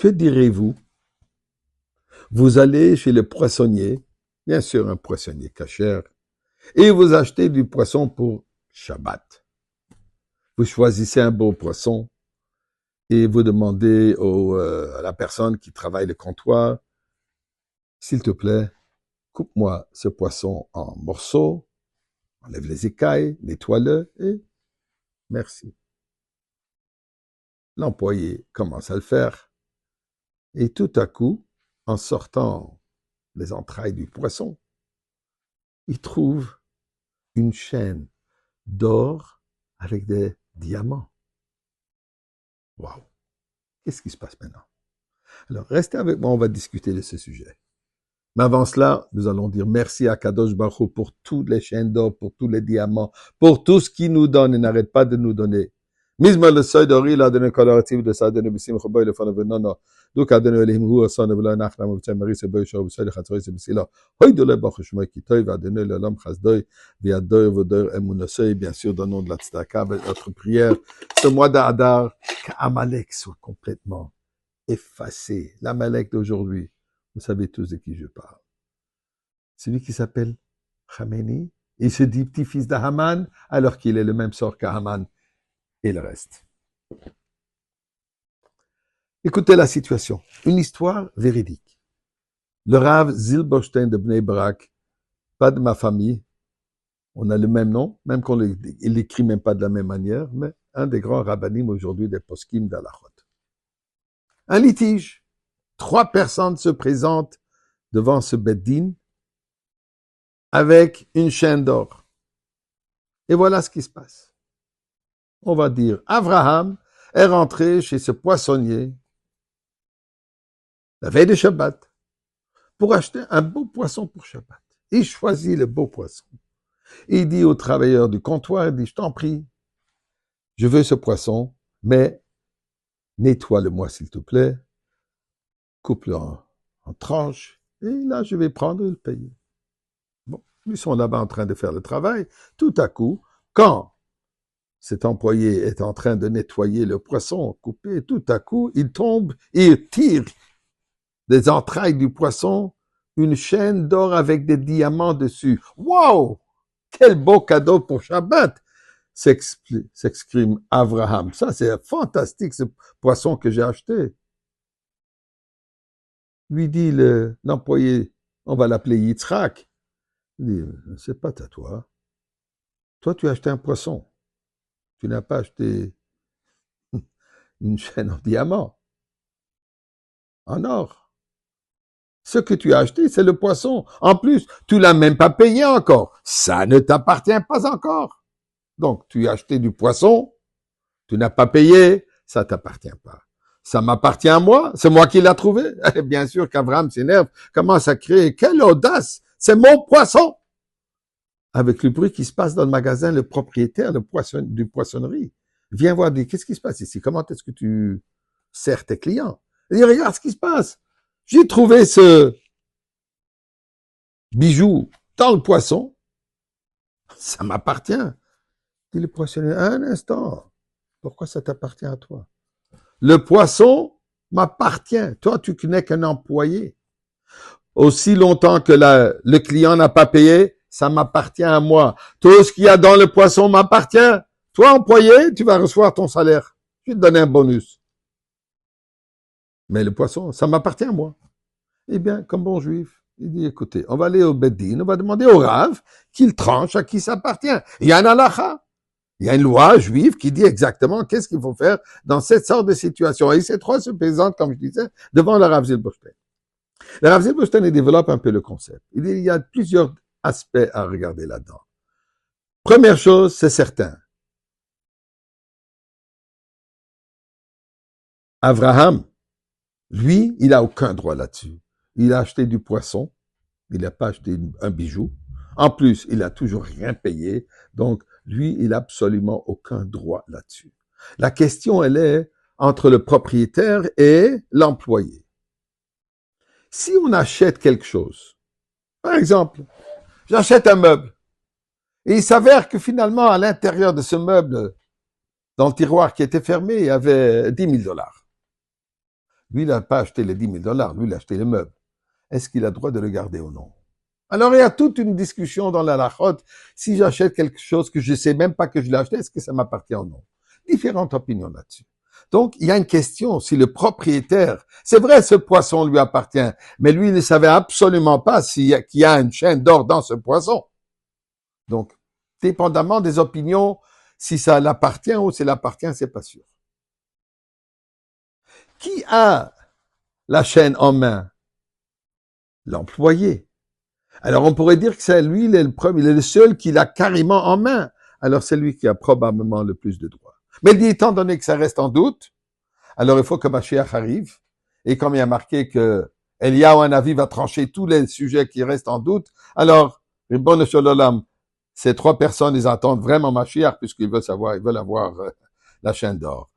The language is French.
Que direz-vous? Vous allez chez le poissonnier, bien sûr un poissonnier cachère, et vous achetez du poisson pour Shabbat. Vous choisissez un beau poisson et vous demandez à la personne qui travaille le comptoir, s'il te plaît, coupe-moi ce poisson en morceaux, enlève les écailles, nettoie-le et merci. L'employé commence à le faire et tout à coup, en sortant les entrailles du poisson, il trouve une chaîne d'or avec des diamants. Waouh! Qu'est-ce qui se passe maintenant? Alors, restez avec moi, on va discuter de ce sujet. Mais avant cela, nous allons dire merci à Kadosh Baruch Hu pour toutes les chaînes d'or, pour tous les diamants, pour tout ce qu'il nous donne et n'arrête pas de nous donner. Misma le seuil d'or, il a donné coloratif de ça, donné bissim, choboy, le fond de non. Donc, a donné l'him, hu, son, de v'la, nachna, m'obtient, marie, se boy, shor, b'soy, le chatzoi, se b'sila. Hoy de le baruch shmoy, qui toy, va donner le lam, chazdoy, via doy, vodor, emunosoy, bien sûr, dans le nom de la tzedaka, notre prière. Ce mois d'Adar, qu'Amalek soit complètement effacé. L'Amalek d'aujourd'hui. Vous savez tous de qui je parle. Celui qui s'appelle Khamenei, il se dit petit-fils de Haman, alors qu'il est le même sort qu'Haman et le reste. Écoutez la situation. Une histoire véridique. Le Rav Zilberstein de Bnei Brak, pas de ma famille, on a le même nom, même qu'on l'écrit même pas de la même manière, mais un des grands rabbinim aujourd'hui des poskim d'Alachot. Un litige. 3 personnes se présentent devant ce beddin avec une chaîne d'or. Et voilà ce qui se passe. On va dire, Abraham est rentré chez ce poissonnier la veille de Shabbat pour acheter un beau poisson pour Shabbat. Il choisit le beau poisson. Il dit au travailleur du comptoir, il dit, je t'en prie, je veux ce poisson, mais nettoie-le-moi s'il te plaît, coupe-le en tranches, et là je vais prendre et le payer. Bon, ils sont là-bas en train de faire le travail. Tout à coup, quand cet employé est en train de nettoyer le poisson coupé, tout à coup, il tombe et il tire des entrailles du poisson une chaîne d'or avec des diamants dessus. Wow! Quel beau cadeau pour Shabbat! S'exprime Abraham. Ça, c'est fantastique, ce poisson que j'ai acheté. Lui dit l'employé, on va l'appeler Yitzhak. Il dit, c'est pas à toi. Toi, tu as acheté un poisson. Tu n'as pas acheté une chaîne en diamant, en or. Ce que tu as acheté, c'est le poisson. En plus, tu l'as même pas payé encore. Ça ne t'appartient pas encore. Donc, tu as acheté du poisson, tu n'as pas payé, ça t'appartient pas. Ça m'appartient à moi, c'est moi qui l'ai trouvé. Et bien sûr qu'Abraham s'énerve, commence à crier, quelle audace, c'est mon poisson. Avec le bruit qui se passe dans le magasin, le propriétaire du poissonnerie vient voir, dit, qu'est-ce qui se passe ici? Comment est-ce que tu sers tes clients? Il dit, regarde ce qui se passe. J'ai trouvé ce bijou dans le poisson. Ça m'appartient. Dit le poissonnier, un instant. Pourquoi ça t'appartient à toi? Le poisson m'appartient. Toi, tu n'es qu'un employé. Aussi longtemps que le client n'a pas payé, ça m'appartient à moi. Tout ce qu'il y a dans le poisson m'appartient. Toi, employé, tu vas recevoir ton salaire. Je vais te donner un bonus. Mais le poisson, ça m'appartient à moi. Eh bien, comme bon juif, il dit, écoutez, on va aller au Beddin, on va demander au Rav qu'il tranche à qui ça appartient. Il y a un halakha. Il y a une loi juive qui dit exactement qu'est-ce qu'il faut faire dans cette sorte de situation. Et ces 3 se présentent, comme je disais, devant le Rav Zilberstein. Le Rav Zilberstein développe un peu le concept. Il dit, il y a plusieurs aspects à regarder là-dedans. Première chose, c'est certain. Abraham, lui, il n'a aucun droit là-dessus. Il a acheté du poisson, il n'a pas acheté un bijou. En plus, il a toujours rien payé. Donc, lui, il n'a absolument aucun droit là-dessus. La question, elle est entre le propriétaire et l'employé. Si on achète quelque chose, par exemple, j'achète un meuble, et il s'avère que finalement, à l'intérieur de ce meuble, dans le tiroir qui était fermé, il y avait $10,000. Lui, il n'a pas acheté les 10 000 dollars, lui, il a acheté le meuble. Est-ce qu'il a le droit de le garder ou non? Alors, il y a toute une discussion dans la lachote. Si j'achète quelque chose que je ne sais même pas que je l'ai acheté, est-ce que ça m'appartient ou non? Différentes opinions là-dessus. Donc, il y a une question. Si le propriétaire, c'est vrai, ce poisson lui appartient, mais lui, il ne savait absolument pas qu'il y a une chaîne d'or dans ce poisson. Donc, dépendamment des opinions, si ça l'appartient ou ça l'appartient, c'est pas sûr. Qui a la chaîne en main? L'employé. Alors, on pourrait dire que c'est lui, il est le premier, il est le seul qui l'a carrément en main. Alors, c'est lui qui a probablement le plus de droits. Mais étant donné que ça reste en doute, alors il faut que Mashiach arrive. Et comme il y a marqué que Eliyahu Hanavi va trancher tous les sujets qui restent en doute, alors, Ribono Shel Olam, ces trois personnes, ils attendent vraiment Mashiach puisqu'ils veulent savoir, ils veulent avoir la chaîne d'or.